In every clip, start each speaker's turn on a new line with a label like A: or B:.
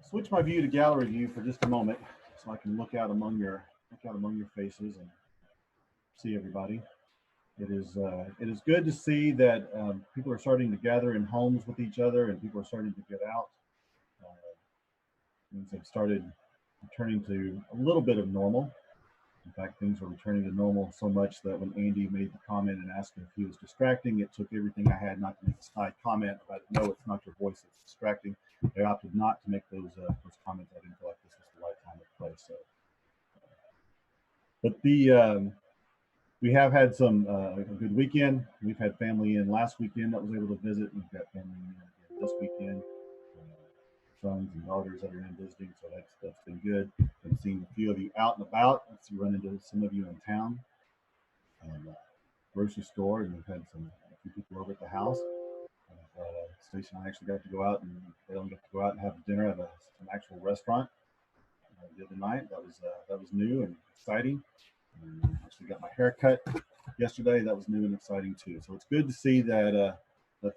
A: switch my view to gallery view for just a moment so I can look out among your faces and see everybody. It is good to see that people are starting to gather in homes with each other and people are starting to get out. Things have started returning to a little bit of normal. In fact, things were returning to normal so much that when Andy made the comment and asked if he was distracting, it took everything I had not to make a snide comment about, no, it's not your voice that's distracting. I opted not to make those comments. I didn't feel like this was the right time or place. So, but we have had a good weekend. We've had family in last weekend that was able to visit. We've got family in again this weekend. Sons and daughters that are in visiting, so that's been good. Been seeing a few of you out and about. Let's run into some of you in town and grocery store, and we've had a few people over at the house. Stacy and I actually got to go out, and they only got to go out and have dinner at an actual restaurant the other night. That was new and exciting. And actually got my hair cut yesterday. That was new and exciting too. So it's good to see that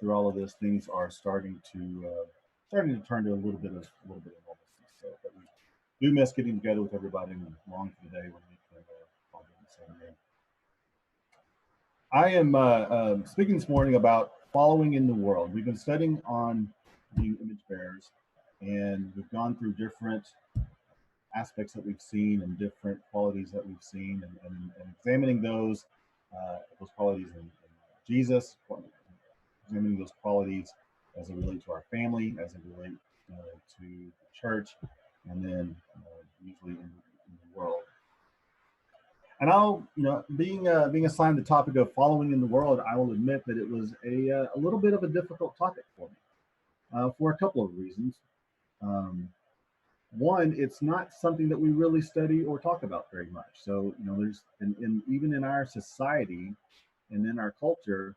A: through all of this, things are starting to turn to a little bit of normalcy. So, but we do miss getting together with everybody and long for the day when we can all get in the same room. I am speaking this morning about following in the world. We've been studying on being image bearers, and we've gone through different aspects that we've seen and different qualities that we've seen, and examining those qualities in Jesus, examining those qualities as it relates to our family, as it relates to the church, and then usually in the world. And being assigned the topic of following in the world, I will admit that it was a little bit of a difficult topic for me for a couple of reasons. Um, One, it's not something that we really study or talk about very much. So, there's even in our society and in our culture,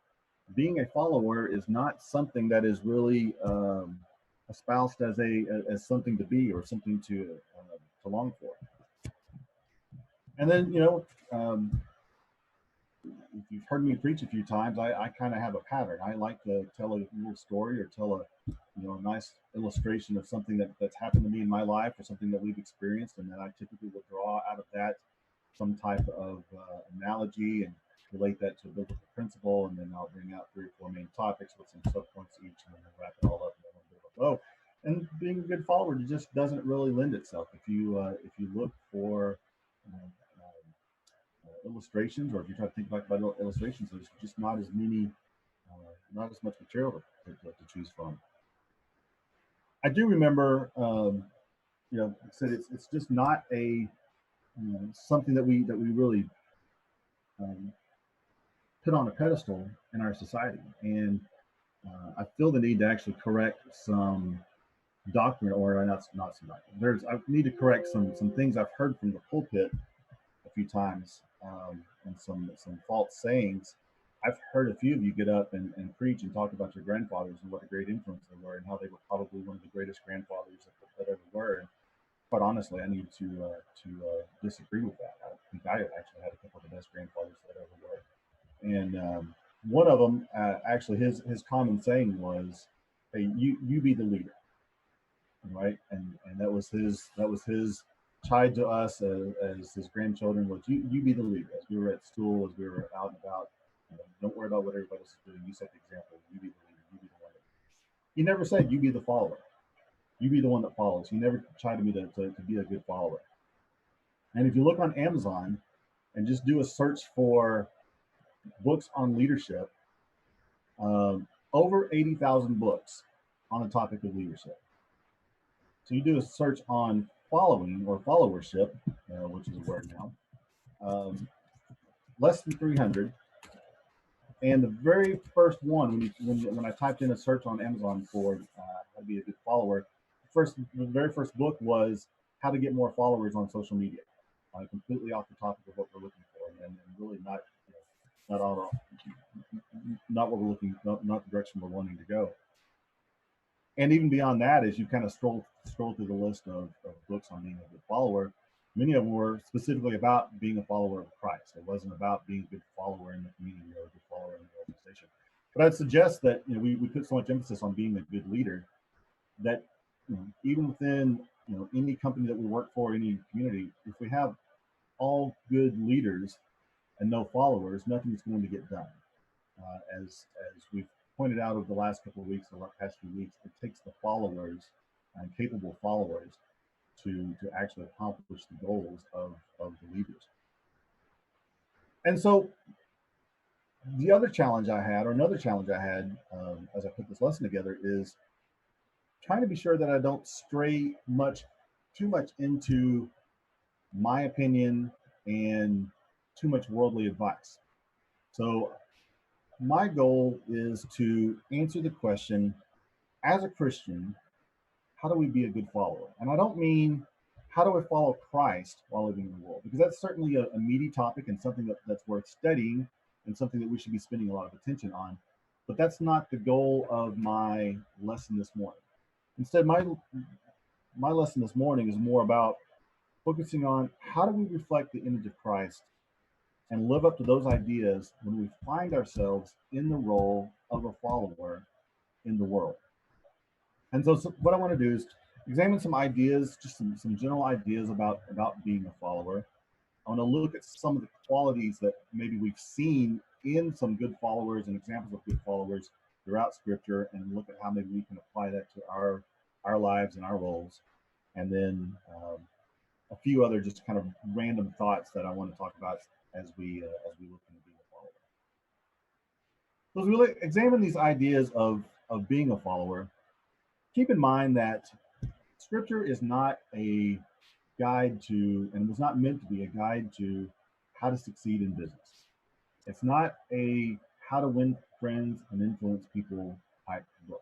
A: being a follower is not something that is really espoused as something to be or something to long for. And then, if you've heard me preach a few times, I kind of have a pattern. I like to tell a little story or tell a nice illustration of something that's happened to me in my life or something that we've experienced, and then I typically will draw out of that some type of analogy and relate that to a biblical principle, and then I'll bring out three or four main topics with some subpoints each, and then wrap it all up in one bit of a bow. And being a good follower just doesn't really lend itself. If you look for uh, illustrations, or if you try to think about illustrations, there's just not as much material to choose from. I do remember, like I said, it's just not something that we really um, put on a pedestal in our society, and I feel the need to actually correct some doctrine, or not some doctrine. I need to correct some things I've heard from the pulpit a few times, and some false sayings. I've heard a few of you get up and preach and talk about your grandfathers and what a great influence they were, and how they were probably one of the greatest grandfathers that ever were. And quite honestly, I need to disagree with that. I think I actually had a couple of the best grandfathers that ever were. And one of them, actually, his common saying was, "Hey, you be the leader," right? And that was his chide to us as his grandchildren, was you be the leader. As we were at school, as we were out and about, don't worry about what everybody else is doing. You set the example. You be the leader. You be the one. He never said you be the follower. You be the one that follows. He never chided me to be a good follower. And if you look on Amazon and just do a search for books on leadership, over 80,000 books on the topic of leadership. So you do a search on following or followership, which is a word now, um, less than 300. And the very first one, when I typed in a search on Amazon for how to be a good follower, the very first book was How to Get More Followers on Social Media. Completely off the topic of what we're looking for, and really not all, not what we're looking, not the direction we're wanting to go. And even beyond that, as you kind of scroll through the list of books on being a good follower, many of them were specifically about being a follower of Christ. It wasn't about being a good follower in the community or a good follower in the organization. But I'd suggest that we put so much emphasis on being a good leader that even within any company that we work for, any community, if we have all good leaders and no followers, nothing's going to get done. As we've pointed out over the last couple of weeks, the past few weeks, it takes the followers and capable followers to actually accomplish the goals of the leaders. And so the other challenge I had, or another challenge I had as I put this lesson together, is trying to be sure that I don't stray too much into my opinion and too much worldly advice. So my goal is to answer the question, as a Christian, how do we be a good follower? And I don't mean how do I follow Christ while living in the world, because that's certainly a meaty topic and something that's worth studying and something that we should be spending a lot of attention on. But that's not the goal of my lesson this morning. Instead, my lesson this morning is more about focusing on how do we reflect the image of Christ and live up to those ideas when we find ourselves in the role of a follower in the world. And so what I want to do is examine some ideas, just some general ideas about being a follower. I want to look at some of the qualities that maybe we've seen in some good followers and examples of good followers throughout Scripture, and look at how maybe we can apply that to our lives and our roles. And then a few other just kind of random thoughts that I want to talk about as we look into being a follower. So as we examine these ideas of being a follower, keep in mind that Scripture is not a guide to, and was not meant to be a guide to, how to succeed in business. It's not a how to win friends and influence people type book.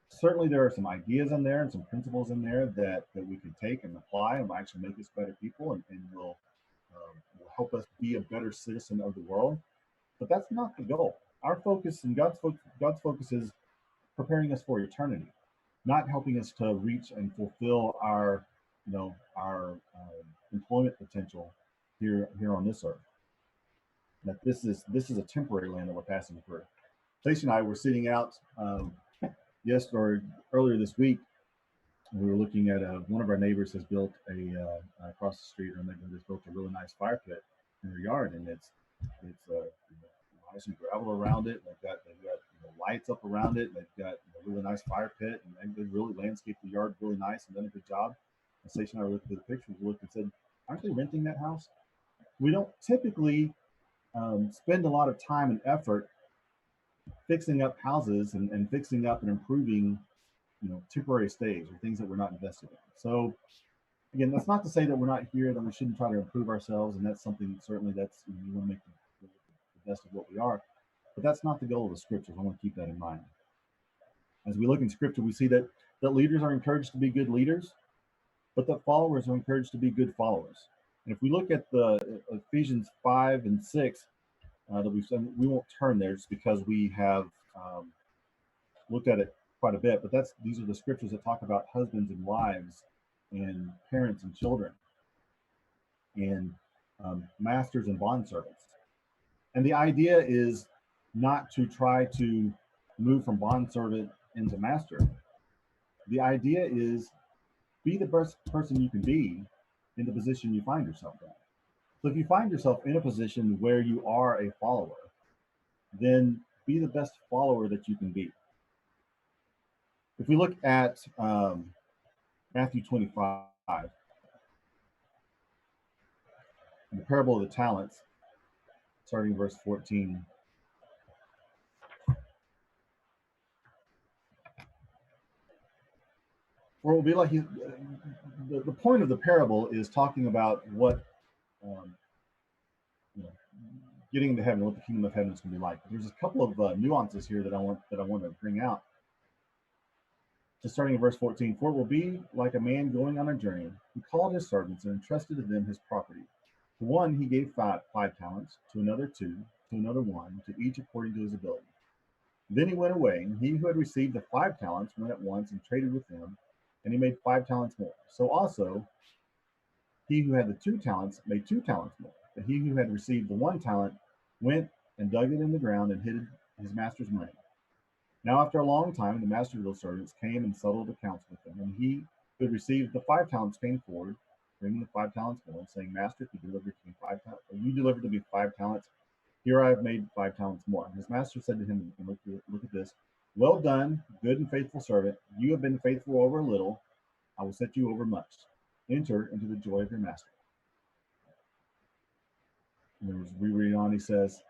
A: Certainly there are some ideas in there and some principles in there that we can take and apply and will actually make us better people, and will help us be a better citizen of the world. But that's not the goal. Our focus and God's focus is preparing us for eternity, not helping us to reach and fulfill our employment potential here on this earth. That this is a temporary land that we're passing through. Stacey and I were sitting out earlier this week. We were looking at one of our neighbors has built across the street, or neighbor has built a really nice fire pit in their yard, and it's nice and gravel around it. They've got lights up around it. They've got a really nice fire pit, and they really landscaped the yard really nice and done a good job. And Stacey and I looked at the pictures, looked and said, "Aren't they renting that house?" We don't typically spend a lot of time and effort fixing up houses and fixing up and improving temporary stays or things that we're not invested in. So again, that's not to say that we're not here, that we shouldn't try to improve ourselves, and that's something certainly that's you want to make the best of what we are, but that's not the goal of the Scriptures. I want to keep that in mind. As we look in Scripture, we see that leaders are encouraged to be good leaders, but that followers are encouraged to be good followers. And if we look at the Ephesians 5 and 6 that we've done, we won't turn there just because we have looked at it quite a bit, but these are the scriptures that talk about husbands and wives and parents and children and masters and bondservants. And the idea is not to try to move from bondservant into master. The idea is be the best person you can be in the position you find yourself in. So if you find yourself in a position where you are a follower, then be the best follower that you can be. If we look at Matthew 25, the parable of the talents, starting verse 14. Or it will be like the point of the parable is talking about what getting into heaven, what the kingdom of heaven is going to be like. But there's a couple of nuances here that I want to bring out. So starting in verse 14, for it will be like a man going on a journey who called his servants and entrusted to them his property. To one he gave five talents, to another 2, to another 1, to each according to his ability. Then he went away, and he who had received the 5 talents went at once and traded with them, and he made 5 talents more. So also he who had the 2 talents made 2 talents more. But he who had received the 1 talent went and dug it in the ground and hid his master's money. Now, after a long time, the master of those servants came and settled accounts with them. And he who had received the 5 talents came forward, bringing the 5 talents more, saying, Master, if you delivered to me 5 talents, you delivered to me 5 talents, here I have made 5 talents more. And his master said to him, and look at this, well done, good and faithful servant. You have been faithful over a little. I will set you over much. Enter into the joy of your master. And as we read on, he says,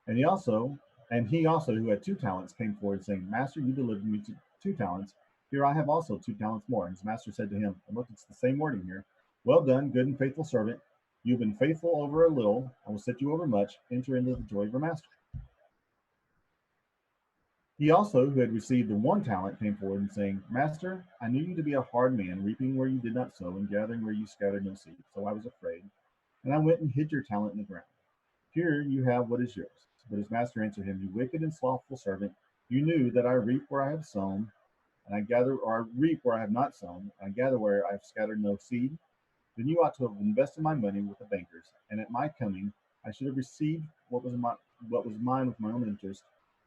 A: and he also who had 2 talents came forward, saying, Master, you delivered me 2 talents. Here I have also 2 talents more. And his master said to him, and look, it's the same wording here. Well done, good and faithful servant. You've been faithful over a little. I will set you over much. Enter into the joy of your master. He also, who had received the 1 talent, came forward and saying, Master, I knew you to be a hard man, reaping where you did not sow, and gathering where you scattered no seed. So I was afraid, and I went and hid your talent in the ground. Here you have what is yours. But his master answered him, You wicked and slothful servant, you knew that I reap where I have sown, and I reap where I have not sown, and I gather where I have scattered no seed. Then you ought to have invested my money with the bankers, and at my coming I should have received what was mine with my own interest.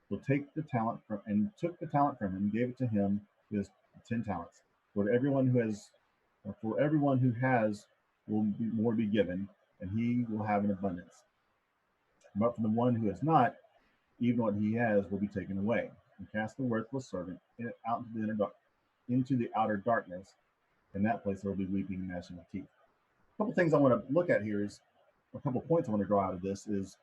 A: So take the talent from and took the talent from him and gave it to him with his 10 talents. For everyone who has, for everyone who has, will be more be given, and he will have an abundance. But from the one who has not, even what he has will be taken away. And cast the worthless servant out into the outer darkness. In that place there will be weeping and gnashing of teeth. A couple things I want to look at here is a couple points I want to draw out of this is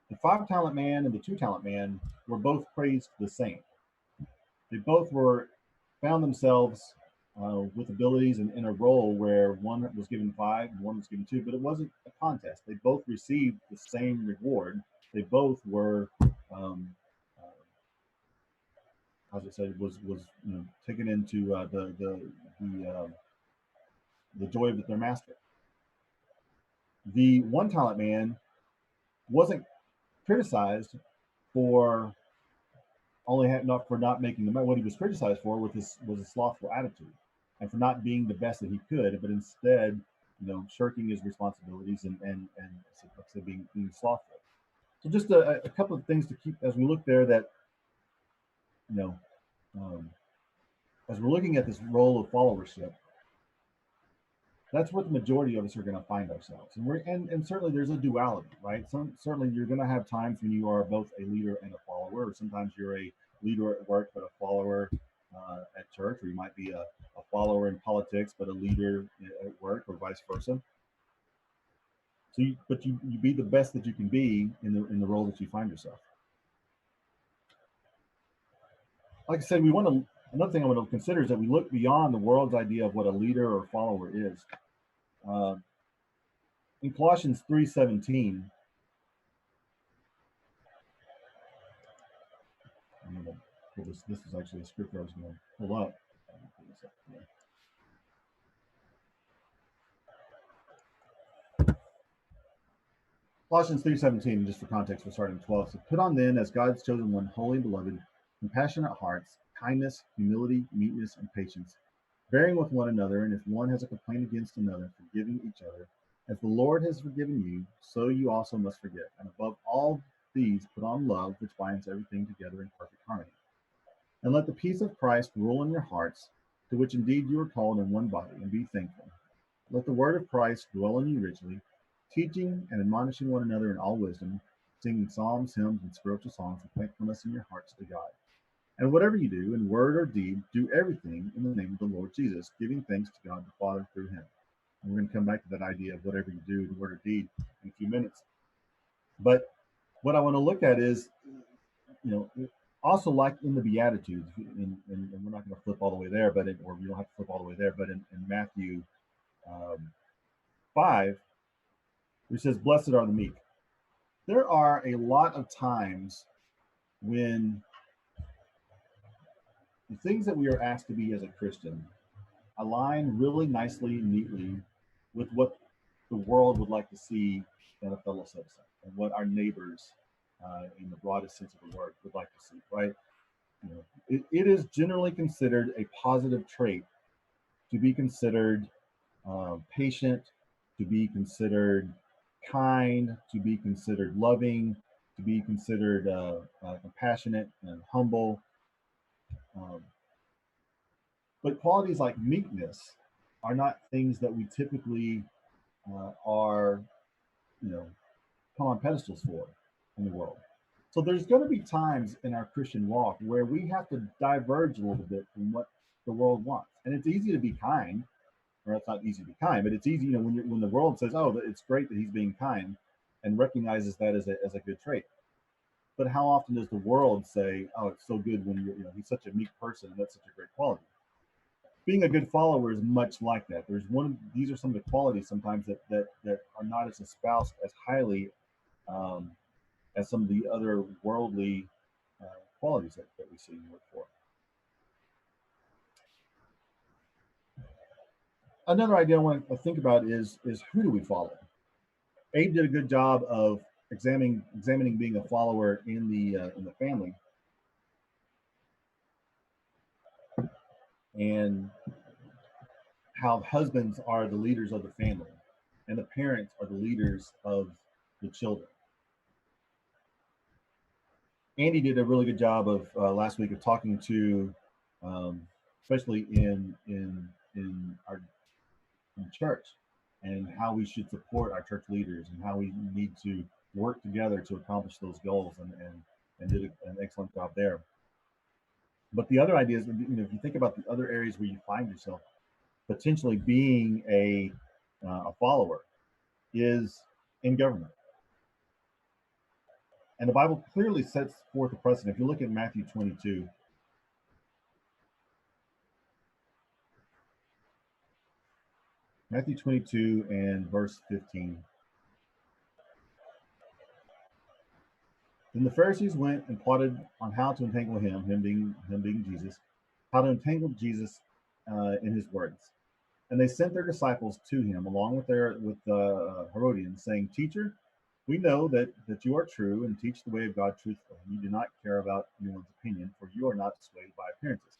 A: the 5 talent man and the 2 talent man were both praised the same. They both found themselves with abilities and in a role where one was given 5 and one was given 2, but it wasn't a contest. They both received the same reward. They both were, as I said, was taken into the joy of their master. The 1 talent man wasn't criticized for not making the money. What he was criticized for was a slothful attitude, and for not being the best that he could, but instead, shirking his responsibilities and being slothful. So just a couple of things to keep as we look there that you know as we're looking at this role of followership. That's what the majority of us are going to find ourselves, and certainly there's a duality, right? Certainly you're going to have times when you are both a leader and a follower, or sometimes you're a leader at work but a follower at church, or you might be a follower in politics but a leader at work, or vice versa. So, you be the best that you can be in the role that you find yourself. Like I said, another thing I want to consider is that we look beyond the world's idea of what a leader or follower is. In Colossians 3:17, this is actually a scripture I was going to pull up. Colossians 3:17, just for context, we're starting 12. So put on then, as God's chosen one, holy and beloved, compassionate hearts, kindness, humility, meekness, and patience, bearing with one another, and if one has a complaint against another, forgiving each other. As the Lord has forgiven you, so you also must forgive. And above all these, put on love, which binds everything together in perfect harmony. And let the peace of Christ rule in your hearts, to which indeed you are called in one body, and be thankful. Let the word of Christ dwell in you richly, teaching and admonishing one another in all wisdom, singing psalms, hymns, and spiritual songs with thankfulness in your hearts to God. And whatever you do, in word or deed, do everything in the name of the Lord Jesus, giving thanks to God the Father through him. And we're going to come back to that idea of whatever you do, in word or deed, in a few minutes. But what I want to look at is, also like in the Beatitudes, and we're not going to flip all the way there, or we don't have to flip all the way there, but in Matthew 5, which says, Blessed are the meek. There are a lot of times when the things that we are asked to be as a Christian align really nicely and neatly with what the world would like to see in a fellow citizen and what our neighbors, in the broadest sense of the word, would like to see, right? It is generally considered a positive trait to be considered patient, to be considered kind, to be considered loving, to be considered compassionate and humble. Um, but qualities like meekness are not things that we typically are, you know, come on pedestals for in the world. So there's going to be times in our Christian walk where we have to diverge a little bit from what the world wants. And it's easy to be kind, or it's not easy to be kind, but it's easy, when the world says, "Oh, it's great that he's being kind," and recognizes that as a good trait. But how often does the world say, "Oh, it's so good when he's such a meek person, and that's such a great quality." Being a good follower is much like that. These are some of the qualities sometimes that are not as espoused as highly um, as some of the other worldly uh, qualities that we see and look for. Another idea I want to think about is who do we follow? Abe did a good job of examining being a follower in the family, and how husbands are the leaders of the family, and the parents are the leaders of the children. Andy did a really good job of last week of talking to, especially in our in church, and how we should support our church leaders, and how we need to work together to accomplish those goals, and did an excellent job there. But the other idea is, if you think about the other areas where you find yourself potentially being a follower, is in government. And the Bible clearly sets forth a precedent. If you look at Matthew 22 and verse 15. Then the Pharisees went and plotted on how to entangle him being Jesus, how to entangle Jesus in his words. And they sent their disciples to him along with Herodians, saying, "Teacher, we know that you are true and teach the way of God truthfully. You do not care about anyone's opinion, for you are not swayed by appearances.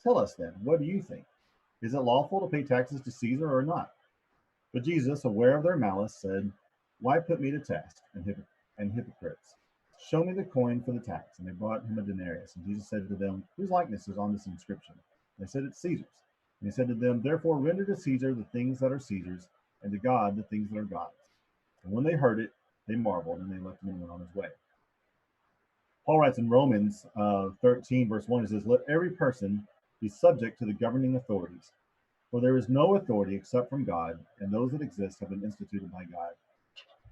A: Tell us then, what do you think? Is it lawful to pay taxes to Caesar or not?" But Jesus, aware of their malice, said, "Why put me to task, and hypocrites? Show me the coin for the tax." And they brought him a denarius. And Jesus said to them, "Whose likeness is on this inscription?" And they said, "It's Caesar's." And he said to them, "Therefore render to Caesar the things that are Caesar's, and to God the things that are God's." And when they heard it, they marveled, and they left him and went on his way. Paul writes in Romans 13, verse 1, he says, "Let every person be subject to the governing authorities. For there is no authority except from God, and those that exist have been instituted by God."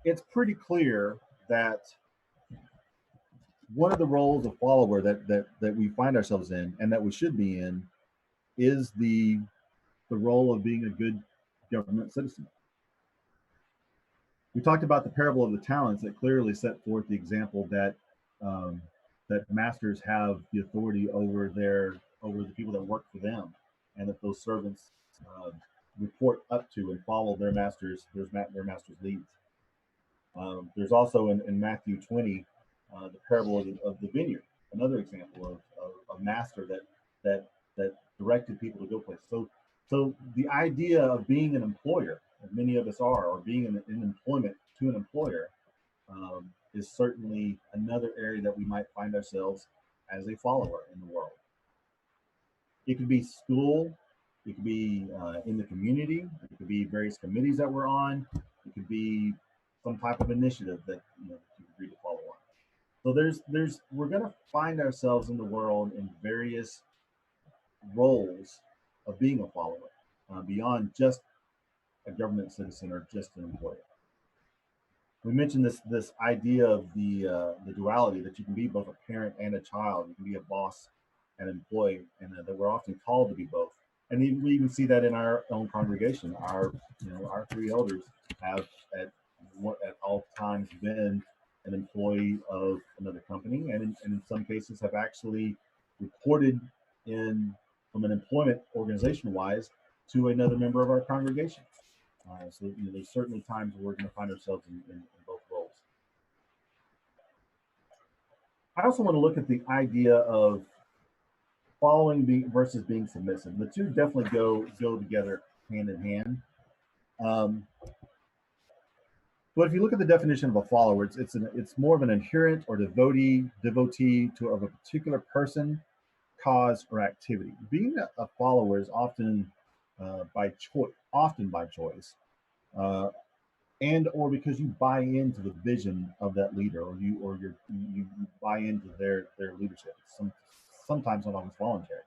A: It's pretty clear that one of the roles of follower that we find ourselves in, and that we should be in, is the role of being a good government citizen. We talked about the parable of the talents that clearly set forth the example um, that masters have the authority over the people that work for them, and that those servants uh, report up to and follow their master's leads. There's also in Matthew 20 the parable of the vineyard, another example of a master that directed people to go places. So the idea of being an employer, as many of us are, or being in employment to an employer, is certainly another area that we might find ourselves as a follower in the world. It could be school, it could be in the community, it could be various committees that we're on, it could be some type of initiative that you agree to follow on. So we're going to find ourselves in the world in various roles of being a follower, beyond just a government citizen or just an employee. We mentioned this idea of the duality, that you can be both a parent and a child. You can be a boss and an employee, and that we're often called to be both. And we even see that in our own congregation. Our three elders have at all times been an employee of another company, and in some cases have actually reported in from an employment organization wise to another member of our congregation. So there's certainly times where we're going to find ourselves in both roles. I also want to look at the idea of versus being submissive. The two definitely go together hand in hand. But if you look at the definition of a follower, it's more of an adherent or devotee to of a particular person, cause, or activity. Being a follower is often by choice, uh, and or because you buy into the vision of that leader, or you buy into their leadership. Sometimes not always voluntary.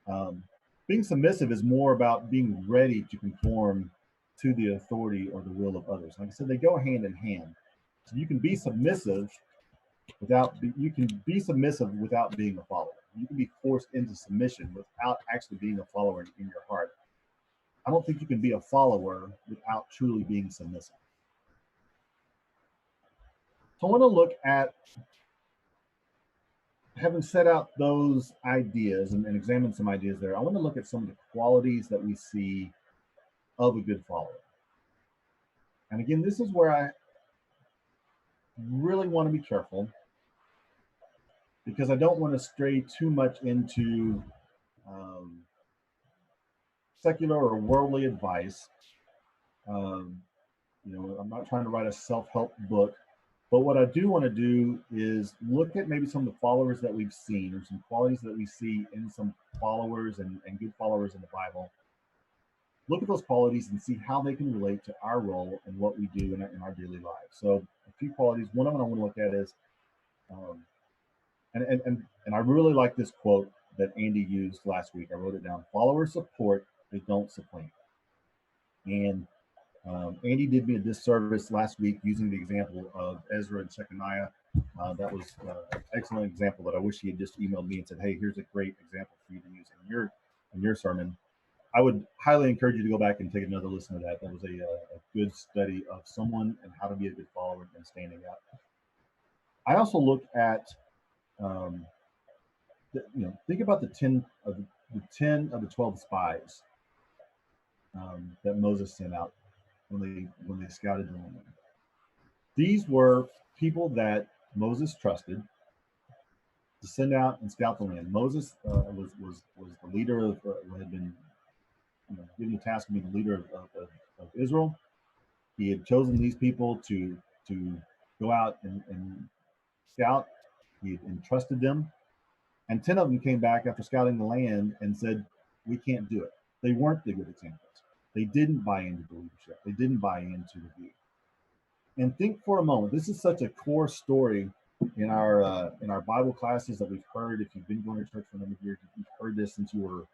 A: Um, Being submissive is more about being ready to conform to the authority or the will of others. Like I said, they go hand in hand. So you can be submissive without being a follower. You can be forced into submission without actually being a follower in your heart. I don't think you can be a follower without truly being submissive. So I want to look at, having set out those ideas and examine some ideas there, I want to look at some of the qualities that we see of a good follower. And again, this is where I really want to be careful, because I don't want to stray too much into um, secular or worldly advice. Um, I'm not trying to write a self-help book, but what I do want to do is look at maybe some of the followers that we've seen, or some qualities that we see in some followers and good followers in the Bible. Look at those qualities and see how they can relate to our role and what we do in our daily lives. So a few qualities. One of them I want to look at is, um, and I really like this quote that Andy used last week. I wrote it down: followers support, they don't supplant. And Andy did me a disservice last week using the example of Ezra and Shechaniah. That was an excellent example that I wish he had just emailed me and said, "Hey, here's a great example for you to use in your sermon." I would highly encourage you to go back and take another listen to that. That was a good study of someone and how to be a good follower and standing up. I also look at, um, think about the 12 spies that Moses sent out when they scouted the land. These were people that Moses trusted to send out and scout the land. Moses was the leader of had been given the task of being the leader of Israel. He had chosen these people to go out and scout. He had entrusted them, and 10 of them came back after scouting the land and said, "We can't do it." They weren't the good examples. They didn't buy into the leadership. They didn't buy into the view. And think for a moment. This is such a core story in our Bible classes that we've heard. If you've been going to church for a number of years, you've heard this since you were.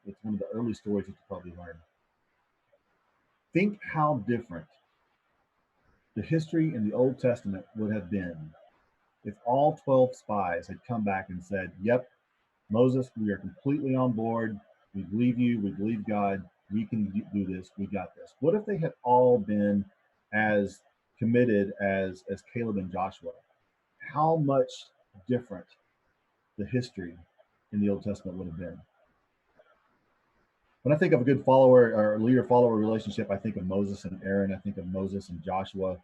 A: It's one of the early stories that you probably learned. Think how different the history in the Old Testament would have been if all 12 spies had come back and said, "Yep, Moses, we are completely on board. We believe you. We believe God. We can do this. We got this." What if they had all been as committed as Caleb and Joshua? How much different the history in the Old Testament would have been. When I think of a good follower or leader-follower relationship, I think of Moses and Aaron. I think of Moses and Joshua.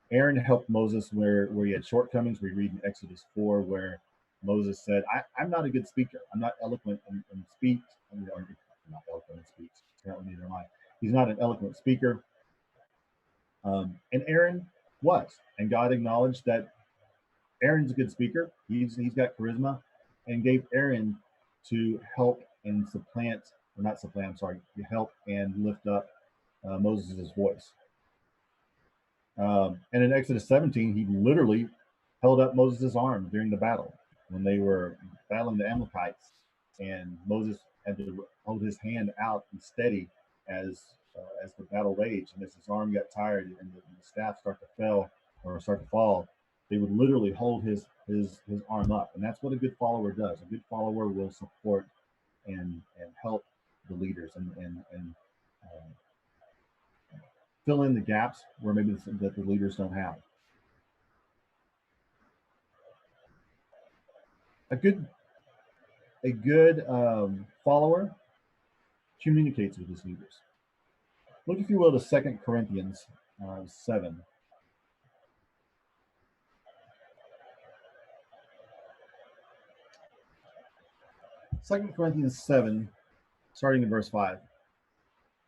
A: Aaron helped Moses where he had shortcomings. We read in Exodus 4 where Moses said, I'm not a good speaker. I'm not eloquent in speech. I'm not eloquent in speech. Apparently neither am I. He's not an eloquent speaker. And Aaron was. And God acknowledged that Aaron's a good speaker. He's got charisma, and gave Aaron to help and to help and lift up Moses' voice. And in Exodus 17, he literally held up Moses' arm during the battle when they were battling the Amalekites, and Moses had to hold his hand out and steady as the battle raged. And as his arm got tired and the staff start to fall, they would literally hold his arm up. And that's what a good follower does. A good follower will support and help the leaders and fill in the gaps where maybe that the leaders don't have. A good follower communicates with his leaders. Look, if you will, to 2 Corinthians 7. 2 Corinthians 7, starting in verse 5.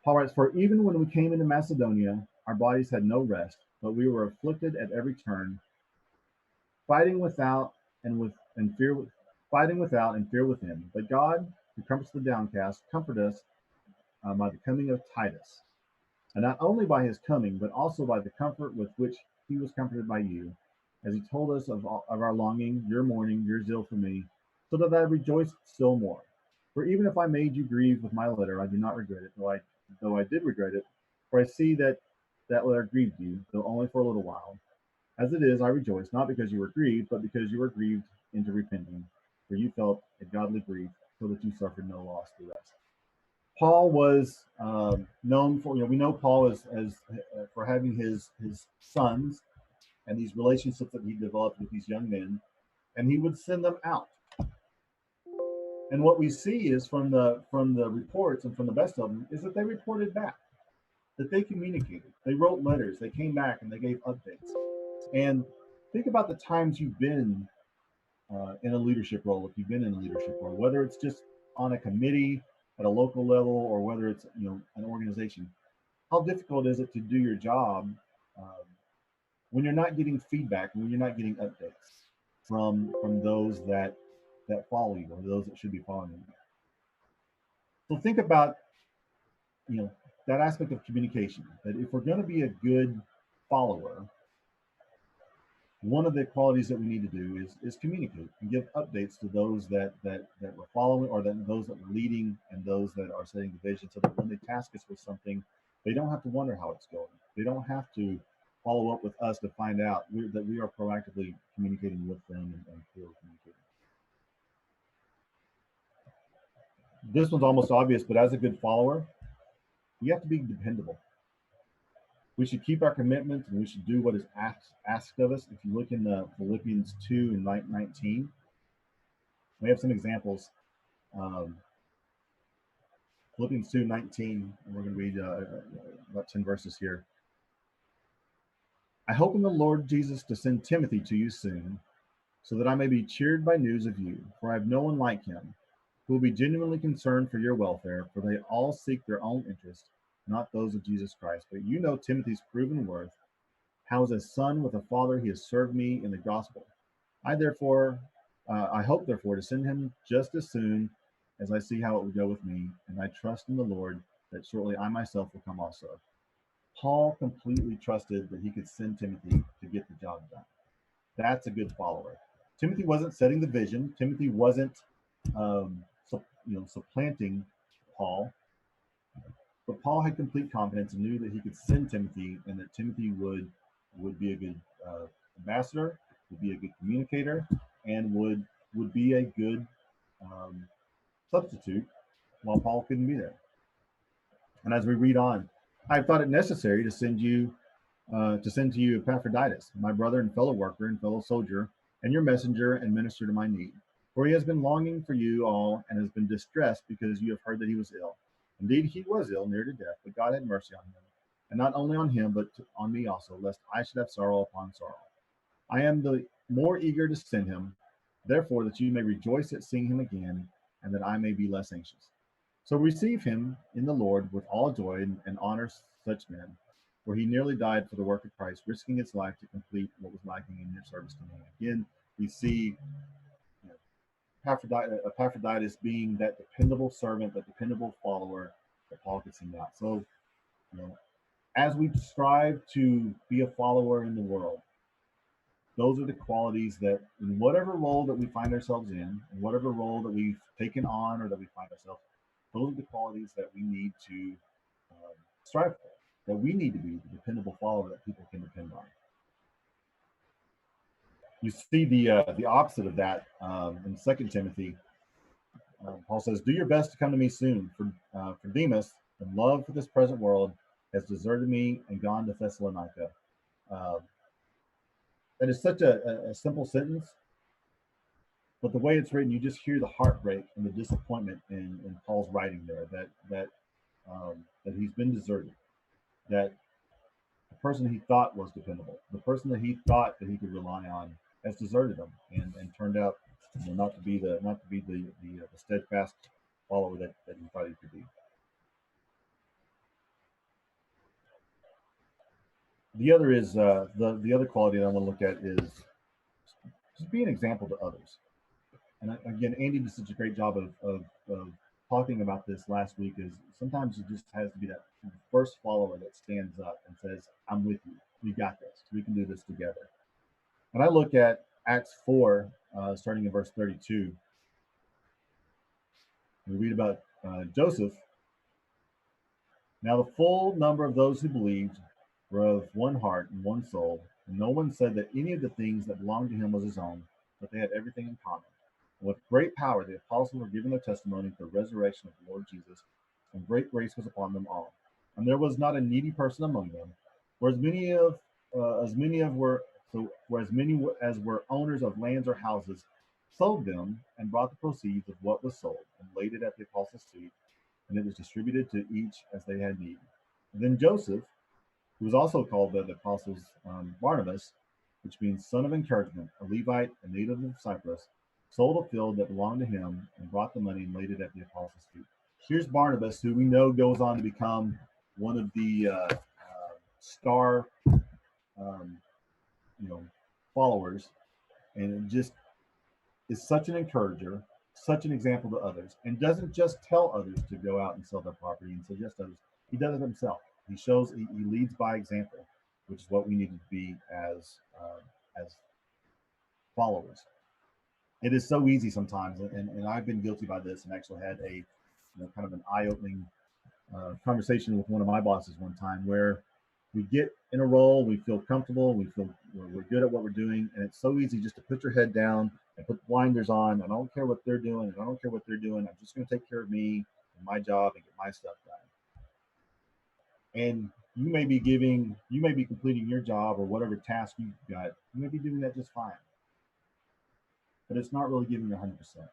A: Paul writes, "For even when we came into Macedonia, our bodies had no rest, but we were afflicted at every turn, fighting without and with and fear, fighting without and fear within. But God, who comforts the downcast, comfort us by the coming of Titus, and not only by his coming, but also by the comfort with which he was comforted by you, as he told us of our longing, your mourning, your zeal for me, so that I rejoiced still more. For even if I made you grieve with my letter, I do not regret it, though I did regret it, for I see that that letter grieved you, though only for a little while. As it is, I rejoice, not because you were grieved, but because you were grieved into repenting, for you felt a godly grief, so that you suffered no loss through us. Paul was known for, we know Paul as for having his sons and these relationships that he developed with these young men, and he would send them out. And what we see is from the reports and from the best of them is that they reported back, that they communicated, they wrote letters, they came back and they gave updates. And think about the times you've been in a leadership role, if you've been in a leadership role, whether it's just on a committee at a local level or whether it's an organization. How difficult is it to do your job um, when you're not getting feedback, when you're not getting updates from those that follow you or those that should be following you? So think about you know that aspect of communication. That if we're going to be a good follower, one of the qualities that we need to do is communicate and give updates to those that we're following, or that those that we're leading, and those that are setting the vision, so that when they task us with something, they don't have to wonder how it's going. They don't have to follow up with us to find out that we are proactively communicating with them and clearly communicating. This one's almost obvious, but as a good follower, you have to be dependable. We should keep our commitments, and we should do what is asked of us. If you look in the Philippians 2 and 19, we have some examples. Um, Philippians 2:19, and we're going to read about 10 verses here. I hope in the Lord Jesus to send Timothy to you soon, so that I may be cheered by news of you, for I have no one like him, who will be genuinely concerned for your welfare, for they all seek their own interest, not those of Jesus Christ. But you know Timothy's proven worth, how as a son with a father he has served me in the gospel. I hope therefore to send him just as soon as I see how it will go with me, and I trust in the Lord that shortly I myself will come also. Paul completely trusted that he could send Timothy to get the job done. That's a good follower. Timothy wasn't setting the vision. Timothy wasn't, supplanting Paul. But Paul had complete confidence and knew that he could send Timothy, and that Timothy would be a good ambassador, would be a good communicator, and would be a good um, substitute while Paul couldn't be there. And as we read on, I thought it necessary to send to you Epaphroditus, my brother and fellow worker and fellow soldier, and your messenger and minister to my need. For he has been longing for you all and has been distressed because you have heard that he was ill. Indeed, he was ill, near to death, but God had mercy on him, and not only on him, but on me also, lest I should have sorrow upon sorrow. I am the more eager to send him, therefore, that you may rejoice at seeing him again, and that I may be less anxious. So receive him in the Lord with all joy, and honor such men, for he nearly died for the work of Christ, risking his life to complete what was lacking in your service to me. Again, we see Epaphroditus being that dependable servant, that dependable follower that Paul could send out. So, you know, as we strive to be a follower in the world, those are the qualities that, in whatever role that we find ourselves in whatever role that we've taken on or that we find ourselves, those are the qualities that we need to strive for, that we need to be the dependable follower that people can depend on. You see the opposite of that in 2 Timothy. Paul says, "Do your best to come to me soon, for Demas, in love for this present world, has deserted me and gone to Thessalonica." Uh, that is such a simple sentence, but the way it's written, you just hear the heartbreak and the disappointment in Paul's writing there. That he's been deserted. That the person he thought was dependable, the person that he thought that he could rely on, has deserted him and turned out not to be the steadfast follower that he thought he could be. The other is the other quality that I want to look at is just be an example to others. And again, Andy did such a great job of talking about this last week. Is sometimes it just has to be that first follower that stands up and says, "I'm with you. We got this. We can do this together." And I look at Acts 4, starting in verse 32. We read about Joseph. Now the full number of those who believed were of one heart and one soul, and no one said that any of the things that belonged to him was his own, but they had everything in common. And with great power the apostles were giving their testimony to the resurrection of the Lord Jesus, and great grace was upon them all. And there was not a needy person among them, for as many of were so for as many as were owners of lands or houses sold them and brought the proceeds of what was sold and laid it at the apostles' feet, and it was distributed to each as they had need. And then Joseph, who was also called by the apostles Barnabas, which means son of encouragement, a Levite, a native of Cyprus, sold a field that belonged to him and brought the money and laid it at the apostles' feet. Here's Barnabas, who we know goes on to become one of the star, um, you know, followers, and it just is such an encourager, such an example to others, and doesn't just tell others to go out and sell their property and suggest others. He does it himself. He leads by example, which is what we need to be as followers. It is so easy sometimes, and I've been guilty by this, and actually had a kind of an eye-opening conversation with one of my bosses one time where we get in a role, we feel comfortable, we're good at what we're doing, and it's so easy just to put your head down and put blinders on. I don't care what they're doing, and I don't care what they're doing. I'm just going to take care of me and my job and get my stuff done. And you may be completing your job or whatever task you've got. You may be doing that just fine, but it's not really giving you 100%.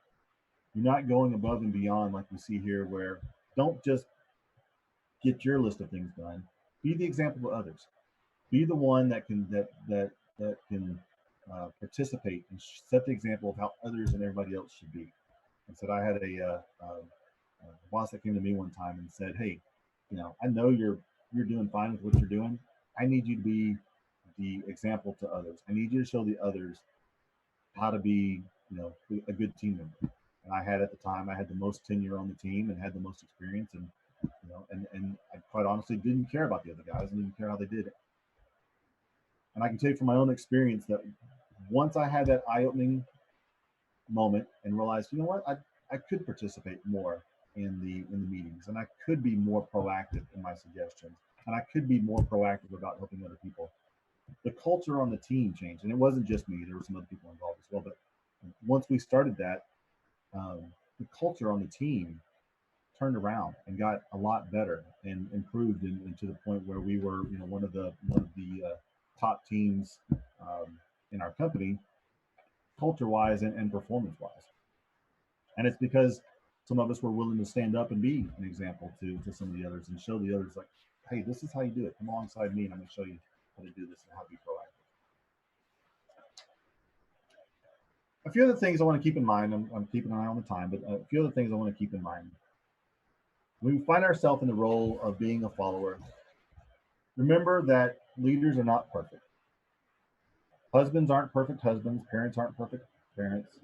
A: You're not going above and beyond like we see here, where don't just get your list of things done. Be the example to others. Be the one that can participate and set the example of how others and everybody else should be. And said I had a boss that came to me one time and said, "Hey, I know you're doing fine with what you're doing. I need you to be the example to others. I need you to show the others how to be, a good team member." And I had at the time, I had the most tenure on the team and had the most experience, and I quite honestly didn't care about the other guys and didn't care how they did it. And I can tell you from my own experience that once I had that eye-opening moment and realized, you know what, I could participate more in the meetings, and I could be more proactive in my suggestions, and I could be more proactive about helping other people. The culture on the team changed, and it wasn't just me. There were some other people involved as well. But once we started that, the culture on the team turned around and got a lot better and improved, and to the point where we were, one of the top teams in our company, culture wise and performance wise. And it's because some of us were willing to stand up and be an example to some of the others and show the others, like, hey, this is how you do it. Come alongside me, and I'm going to show you how to do this and how to be proactive. A few other things I want to keep in mind. I'm keeping an eye on the time, but a few other things I want to keep in mind. When we find ourselves in the role of being a follower, remember that leaders are not perfect. Husbands aren't perfect husbands. Parents aren't perfect parents.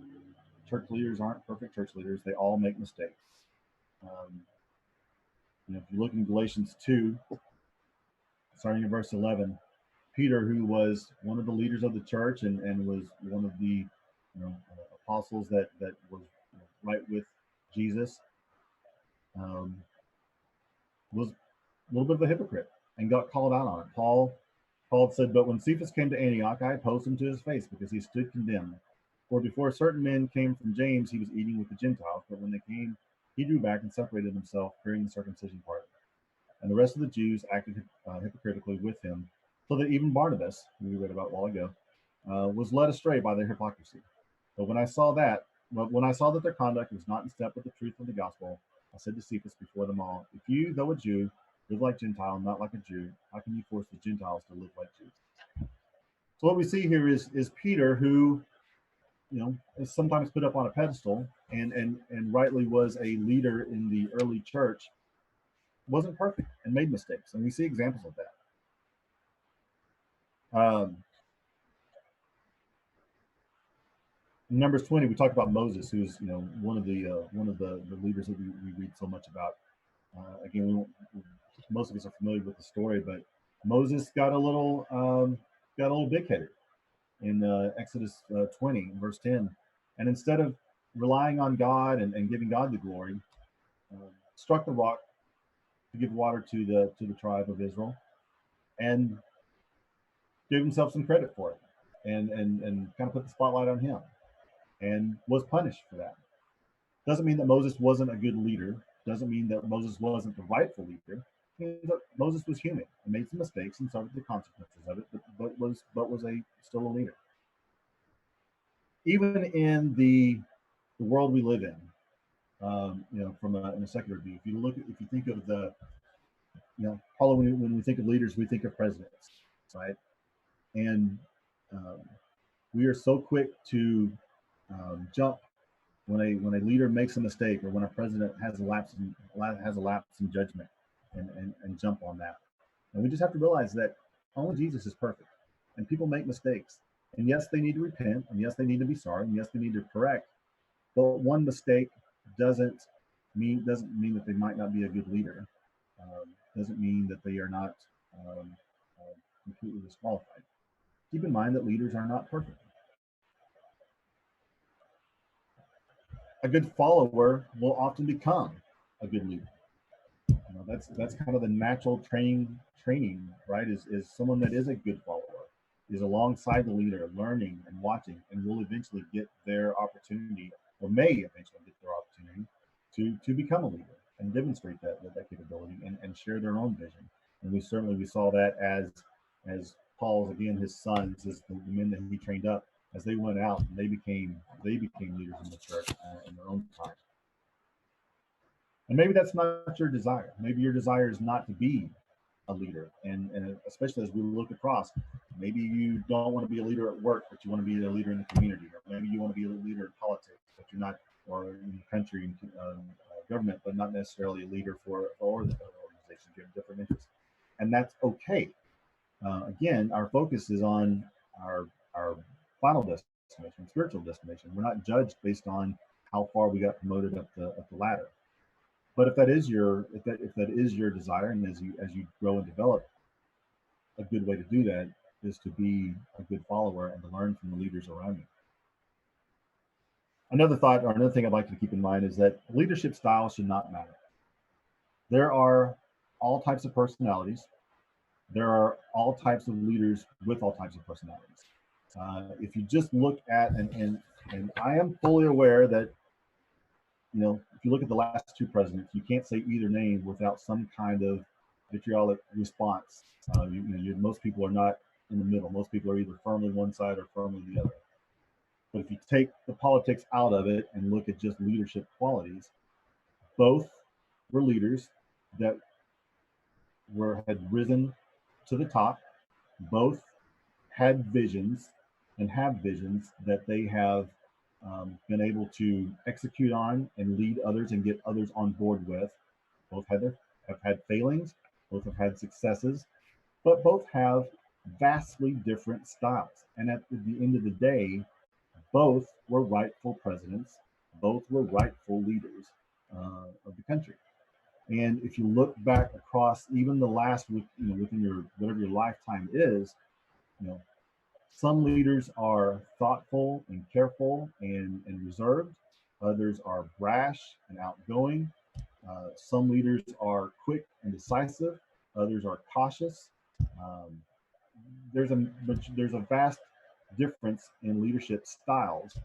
A: Church leaders aren't perfect church leaders. They all make mistakes. Um, if you look in Galatians 2, starting in verse 11, Peter, who was one of the leaders of the church and was one of the apostles that was right with Jesus, um, was a little bit of a hypocrite and got called out on it. Paul said, "But when Cephas came to Antioch, I opposed him to his face because he stood condemned. For before certain men came from James, he was eating with the Gentiles. But when they came, he drew back and separated himself, fearing the circumcision part. And the rest of the Jews acted hypocritically with him, so that even Barnabas, who we read about a while ago, was led astray by their hypocrisy. But when I saw that their conduct was not in step with the truth of the gospel, I said to Cephas before them all, if you, though a Jew, live like Gentile, not like a Jew, how can you force the Gentiles to live like Jews?" So what we see here is Peter, who is sometimes put up on a pedestal and rightly was a leader in the early church, wasn't perfect and made mistakes, and we see examples of that. Um, Numbers 20, we talked about Moses, who's one of the leaders that we read so much about. Again, most of us are familiar with the story, but Moses got a little big headed in Exodus 20, verse 10, and instead of relying on God and giving God the glory, struck the rock to give water to the tribe of Israel, and gave himself some credit for it, and kind of put the spotlight on him, and was punished for that. Doesn't mean that Moses wasn't a good leader. Doesn't mean that Moses wasn't the rightful leader. Moses was human and made some mistakes and suffered the consequences of it, but was a still a leader. Even in the world we live in, from in a secular view, if you think of Paula, when we think of leaders, we think of presidents, right? And um, we are so quick to jump when a leader makes a mistake, or when a president has a lapse in judgment, and jump on that. And we just have to realize that only Jesus is perfect, and people make mistakes. And yes, they need to repent, and yes, they need to be sorry, and yes, they need to correct. But one mistake doesn't doesn't mean that they might not be a good leader. Doesn't mean that they are not um, completely disqualified. Keep in mind that leaders are not perfect. A good follower will often become a good leader. That's kind of the natural training, right? Is someone that is a good follower, is alongside the leader, learning and watching, and will eventually get their opportunity, or may eventually get their opportunity to become a leader and demonstrate that capability, and share their own vision. And we saw that as Paul's, again, his sons, the men that he trained up, as they went out and they became leaders in the church in their own time. And maybe that's not your desire. Maybe your desire is not to be a leader. And especially as we look across, maybe you don't want to be a leader at work, but you want to be a leader in the community. Or maybe you want to be a leader in politics, but you're not, or in the country and government, but not necessarily a leader for the organization. You have different interests. And that's okay. Again, our focus is on our final destination, spiritual destination. We're not judged based on how far we got promoted up the ladder. But if that is your desire, and as you grow and develop, a good way to do that is to be a good follower and to learn from the leaders around you. Another thought, or another thing I'd like you to keep in mind, is that leadership style should not matter. There are all types of personalities. There are all types of leaders with all types of personalities. If you just look at, and I am fully aware that, if you look at the last two presidents, you can't say either name without some kind of vitriolic response. Most people are not in the middle. Most people are either firmly one side or firmly the other. But if you take the politics out of it and look at just leadership qualities, both were leaders that had risen to the top. Both had visions and have visions that they have been able to execute on and lead others and get others on board with. Both have had failings, both have had successes, but both have vastly different styles. And at the end of the day, both were rightful presidents, both were rightful leaders of the country. And if you look back across even the last, within your whatever your lifetime is, you know, some leaders are thoughtful and careful and reserved. Others are brash and outgoing. Some leaders are quick and decisive. Others are cautious. Um, there's a vast difference in leadership styles,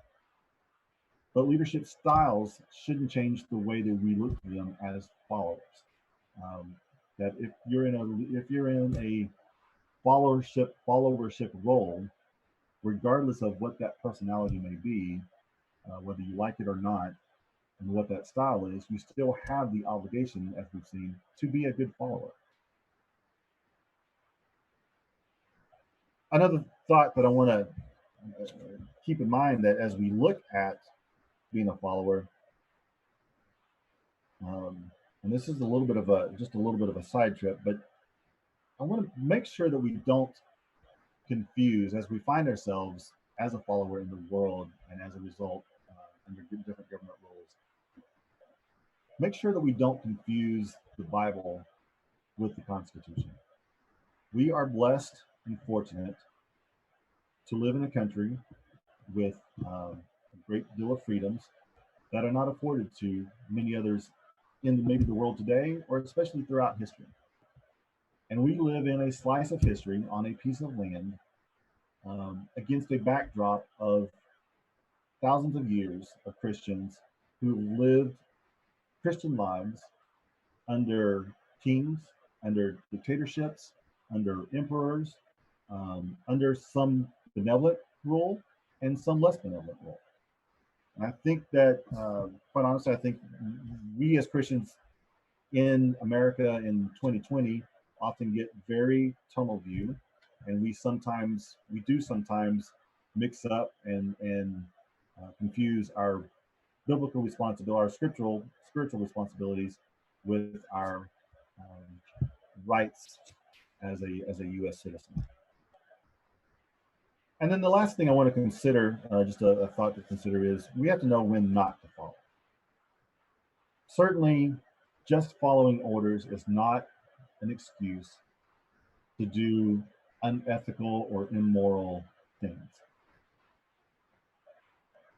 A: but leadership styles shouldn't change the way that we look at them as followers. Um, that if you're in a followership role, regardless of what that personality may be, whether you like it or not, and what that style is, you still have the obligation, as we've seen, to be a good follower. Another thought that I want to keep in mind, that as we look at being a follower, and this is just a little bit of a side trip, but I want to make sure that we don't confused as we find ourselves as a follower in the world and as a result under different government rules. Make sure that we don't confuse the Bible with the Constitution. We are blessed and fortunate to live in a country with a great deal of freedoms that are not afforded to many others in maybe the world today, or especially throughout history. And we live in a slice of history on a piece of land against a backdrop of thousands of years of Christians who lived Christian lives under kings, under dictatorships, under emperors, under some benevolent rule and some less benevolent rule. And I think that, quite honestly, I think we as Christians in America in 2020 often get very tunnel view, and we do sometimes mix up and confuse our biblical responsibility, our spiritual responsibilities, with our rights as a U.S. citizen. And then the last thing I want to consider, just a thought to consider, is we have to know when not to follow. Certainly, just following orders is not an excuse to do unethical or immoral things.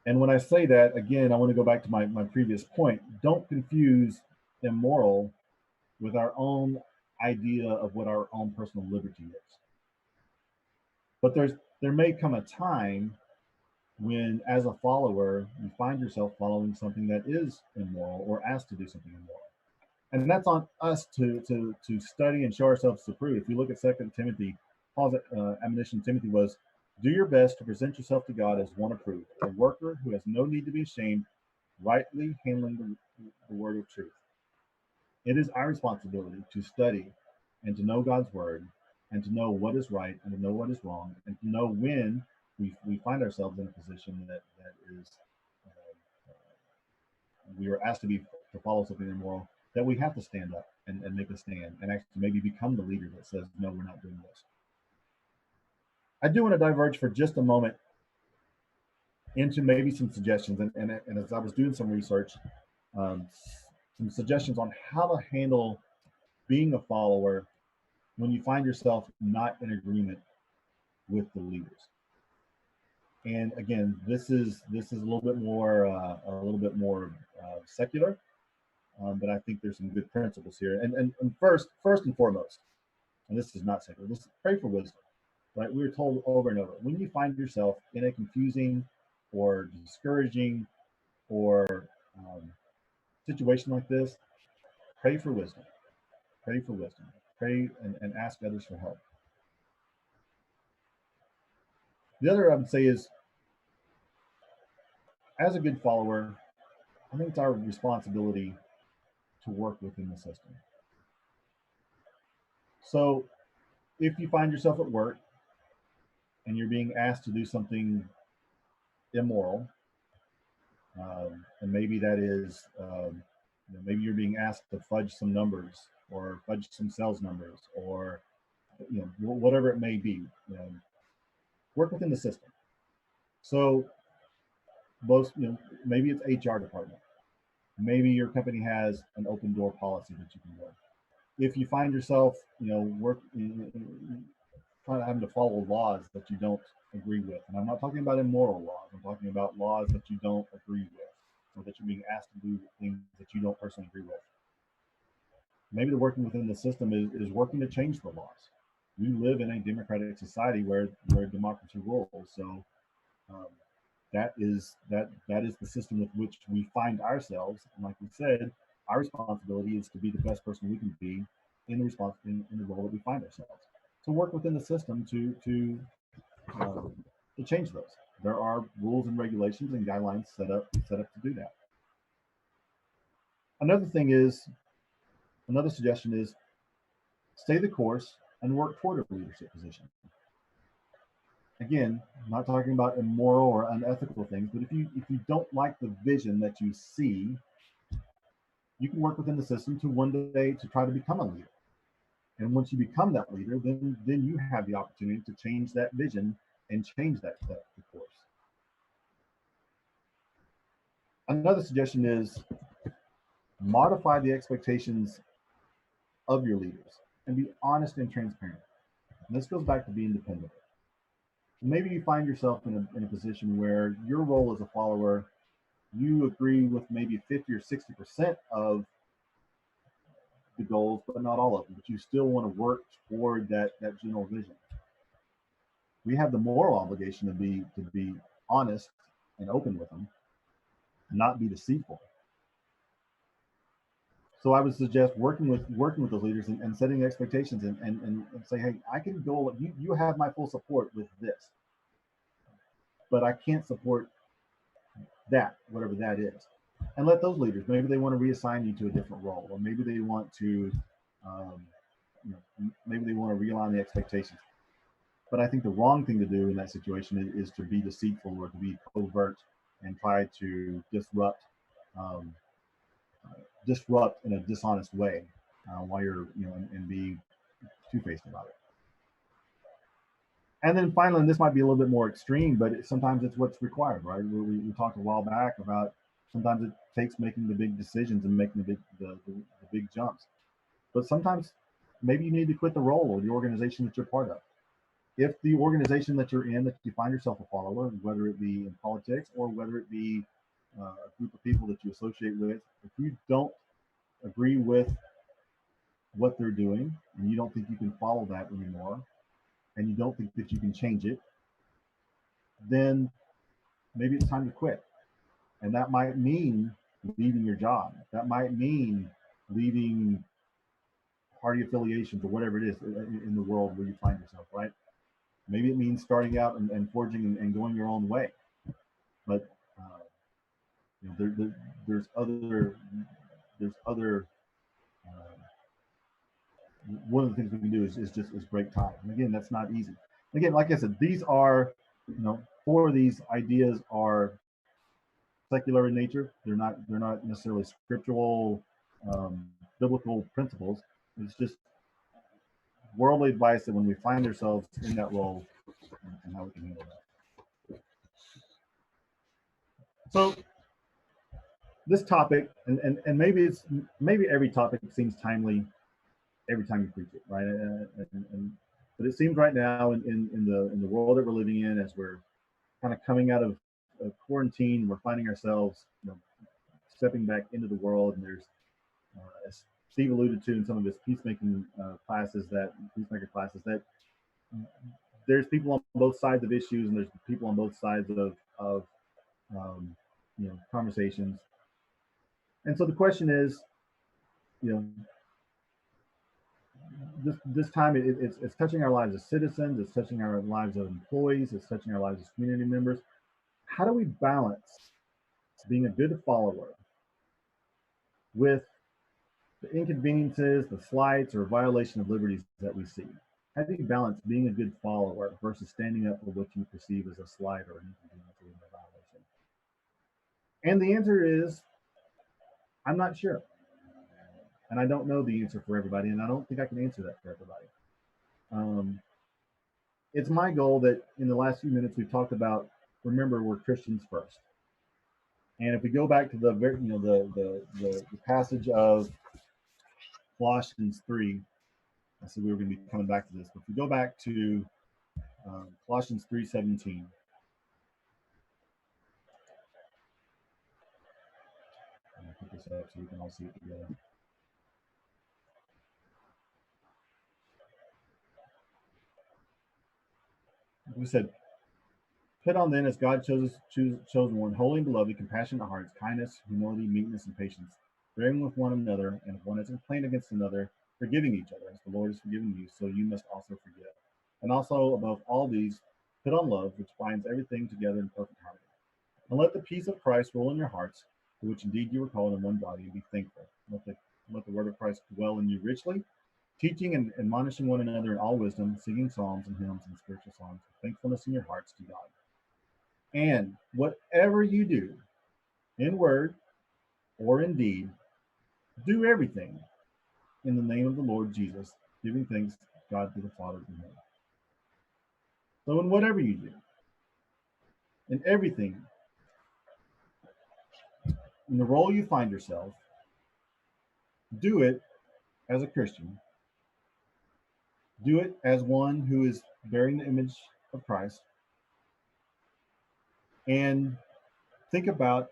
A: And when I say that, again, I want to go back to my previous point. Don't confuse immoral with our own idea of what our own personal liberty is. But there may come a time when, as a follower, you find yourself following something that is immoral or asked to do something immoral. And that's on us to study and show ourselves to prove. If you look at 2 Timothy, Paul's admonition to Timothy was, do your best to present yourself to God as one approved, a worker who has no need to be ashamed, rightly handling the word of truth. It is our responsibility to study and to know God's word and to know what is right and to know what is wrong and to know when we find ourselves in a position that is we are asked to follow something immoral, that we have to stand up and make a stand and actually maybe become the leader that says, no, we're not doing this. I do want to diverge for just a moment into maybe some suggestions. And as I was doing some research, some suggestions on how to handle being a follower when you find yourself not in agreement with the leaders. And again, this is a little bit more secular, but I think there's some good principles here. And first and foremost, and this is not secular, this is pray for wisdom. Right? We were told over and over, when you find yourself in a confusing or discouraging or situation like this, pray for wisdom. Pray for wisdom. Pray and ask others for help. The other I would say is, as a good follower, I think it's our responsibility to work within the system. So if you find yourself at work and you're being asked to do something immoral, and maybe that is, maybe you're being asked to fudge some numbers or fudge some sales numbers or, whatever it may be, work within the system. So maybe it's HR department. Maybe your company has an open door policy that you can work. If you find yourself, having to follow laws that you don't agree with, and I'm not talking about immoral laws, I'm talking about laws that you don't agree with, or that you're being asked to do things that you don't personally agree with. Maybe the working within the system is working to change the laws. We live in a democratic society where democracy rules, so that is the system with which we find ourselves. And like we said, our responsibility is to be the best person we can be in the role that we find ourselves. To work within the system to change those. There are rules and regulations and guidelines set up to do that. Another suggestion is stay the course and work toward a leadership position. Again, I'm not talking about immoral or unethical things, but if you don't like the vision that you see, you can work within the system to one day to try to become a leader. And once you become that leader, then you have the opportunity to change that vision and change that course. Another suggestion is modify the expectations of your leaders and be honest and transparent. And this goes back to being dependable. Maybe you find yourself in a position where your role as a follower, you agree with maybe 50 or 60% of the goals, but not all of them. But you still want to work toward that general vision. We have the moral obligation to be honest and open with them, not be deceitful. So I would suggest working with those leaders and setting expectations and say, hey, I can go. You have my full support with this, but I can't support that, whatever that is. And let those leaders, maybe they want to reassign you to a different role, or maybe they want to, maybe they want to realign the expectations. But I think the wrong thing to do in that situation is to be deceitful or to be covert and try to um, disrupt in a dishonest way while you're, and be two-faced about it. And then finally, and this might be a little bit more extreme, but sometimes it's what's required, right? We talked a while back about sometimes it takes making the big decisions and making the big jumps. But sometimes maybe you need to quit the role or the organization that you're part of. If the organization that you're in, that you find yourself a follower, whether it be in politics or whether it be a group of people that you associate with, if you don't agree with what they're doing and you don't think you can follow that anymore, and you don't think that you can change it, then maybe it's time to quit. And that might mean leaving your job. That might mean leaving party affiliations or whatever it is in the world where you find yourself, right? Maybe it means starting out and forging and going your own way. But there's other one of the things we can do is break ties. And again, that's not easy. Again, like I said, these are, four of these ideas are secular in nature. They're not necessarily scriptural, biblical principles. It's just worldly advice that when we find ourselves in that role and how we can handle that. So this topic, and maybe every topic seems timely every time you preach it, right? But it seems right now in the world that we're living in, as we're kind of coming out of quarantine, we're finding ourselves, stepping back into the world, and there's, as Steve alluded to in some of his peacemaker classes, that there's people on both sides of issues, and there's people on both sides of conversations. And so the question is, this time it's touching our lives as citizens, it's touching our lives as employees, it's touching our lives as community members. How do we balance being a good follower with the inconveniences, the slights, or violation of liberties that we see? How do you balance being a good follower versus standing up for what you perceive as a slight or an inconvenience or a violation? And the answer is, I'm not sure. And I don't know the answer for everybody, and I don't think I can answer that for everybody. It's my goal that in the last few minutes we've talked about, remember, we're Christians first. And if we go back to the passage of Colossians 3, I said we were going to be coming back to this, but if we go back to Colossians 3:17. I'll put this up so we can all see it together. We said, put on then as God chosen one, holy and beloved, compassionate hearts, kindness, humility, meekness, and patience, bearing with one another, and if one has complained against another, forgiving each other, as the Lord has forgiven you, so you must also forgive. And also, above all these, put on love, which binds everything together in perfect harmony. And let the peace of Christ rule in your hearts, to which indeed you were called in one body, and be thankful. Let the word of Christ dwell in you richly, teaching and admonishing one another in all wisdom, singing psalms and hymns and spiritual songs, with thankfulness in your hearts to God. And whatever you do, in word or in deed, do everything in the name of the Lord Jesus, giving thanks to God to the Father in heaven. So, in whatever you do, in everything, in the role you find yourself, do it as a Christian. Do it as one who is bearing the image of Christ. And think about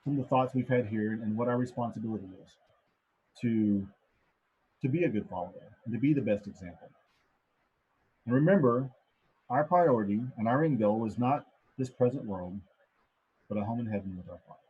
A: some of the thoughts we've had here and what our responsibility is to to be a good follower and to be the best example. And remember, our priority and our end goal is not this present world, but a home in heaven with our Father.